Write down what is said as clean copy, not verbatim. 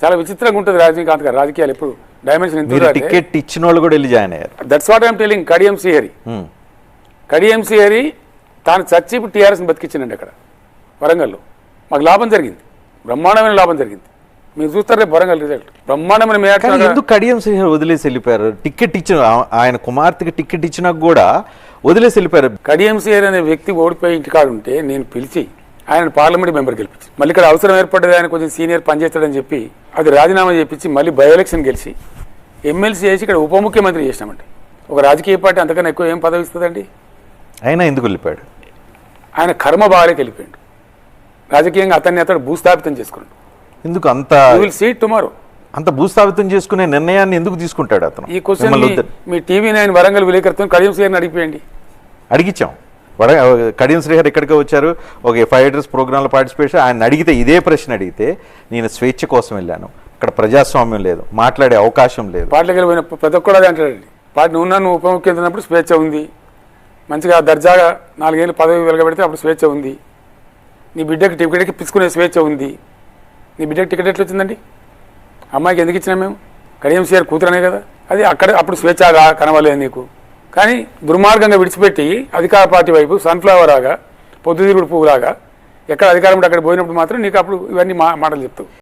చాలా విచిత్రంగా ఉంటుంది రజనీకాంత్ గారు రాజకీయాలు ఎప్పుడు డైమెన్షన్. టికెట్ ఇచ్చిన వాళ్ళు కూడా వెళ్ళి జాయిన్ అయ్యారు. That's what I'm telling. Kadiyam Srihari తాను చచ్చి ఇప్పుడు టీఆర్ఎస్ని బతికించిందండి అక్కడ వరంగల్లో. మాకు లాభం జరిగింది, బ్రహ్మాండమైన లాభం జరిగింది. మీరు చూస్తారు రేపు వరంగల్ రిజల్ట్ బ్రహ్మాండమైన మేయర్. ఎందుకు కడియం శ్రీహరి వదిలేసి వెళ్ళిపోయారు? టికెట్ ఇచ్చిన ఆయన కుమార్తెకి టికెట్ ఇచ్చినా కూడా వదిలేసి వెళ్ళిపోయారు. కడియం శ్రీహరి అనే వ్యక్తి ఓడిపోయి ఇంటికాడు ఉంటే నేను పిలిచి ఆయన పార్లమెంట్ మెంబర్ గెలిపించి మళ్ళీ ఇక్కడ అవసరం ఏర్పడ్డది, ఆయన కొంచెం సీనియర్ పనిచేస్తాడని చెప్పి అది రాజీనామా చేపించి మళ్ళీ బై ఎలక్షన్ గెలిచి ఎమ్మెల్సీ చేసి ఇక్కడ ఉప ముఖ్యమంత్రి చేసినామండి. ఒక రాజకీయ పార్టీ అంతకన్నా ఎక్కువ ఏం పదవి ఇస్తుందండి? ఆయన ఎందుకు వెళ్ళిపోయాడు? ఆయన కర్మ బాగాలేకి వెళ్ళిపోయాడు. రాజకీయంగా అతను భూస్థాపితం చేసుకున్నాడు. ఎందుకు అంత టుమారో అంత భూస్థాపితం చేసుకునే నిర్ణయాన్ని ఎందుకు తీసుకుంటాడు అతను? ఈ క్వశ్చన్ మీ టీవీ9 వరంగల్ విలేకరుతో కడియం శ్రీహరిని అడిగిపోయండి. అడిగించాం. కడియం శ్రీహరి ఎక్కడికో వచ్చారు, ఒక ఫైటర్స్ ప్రోగ్రాంలో పార్టిసిపేషన్. ఆయన అడిగితే ఇదే ప్రశ్న అడిగితే నేను స్వేచ్ఛ కోసం వెళ్ళాను, అక్కడ ప్రజాస్వామ్యం లేదు, మాట్లాడే అవకాశం లేదు. పార్టీకి వెళ్ళిపోయిన ప్రతి ఒక్కరు అదే అంటాడండి. పార్టీ నువ్వు ఉప ముఖ్యమంత్రి ఉన్నప్పుడు స్వేచ్ఛ ఉంది, మంచిగా దర్జాగా 4 ఏళ్ళు పదవి వెలగబెడితే అప్పుడు స్వేచ్ఛ ఉంది, నీ బిడ్డకి టికెట్కి పిచ్చుకునే స్వేచ్ఛ ఉంది. నీ బిడ్డకి టికెట్ ఎట్లా వచ్చిందండి? అమ్మాయికి ఎందుకు ఇచ్చినా మేము? కడియం శ్రీహరి కూతురనే కదా. అది అప్పుడు స్వేచ్ఛ కనవలేదు నీకు. కానీ దుర్మార్గంగా విడిచిపెట్టి అధికార పార్టీ వైపు సన్ఫ్లవర్ లాగా పొద్దుతిరుగుడు పువ్వులాగా ఎక్కడ అధికారం అక్కడ పోయినప్పుడు మాత్రం నీకు అప్పుడు ఇవన్నీ మాటలు చెప్తావు.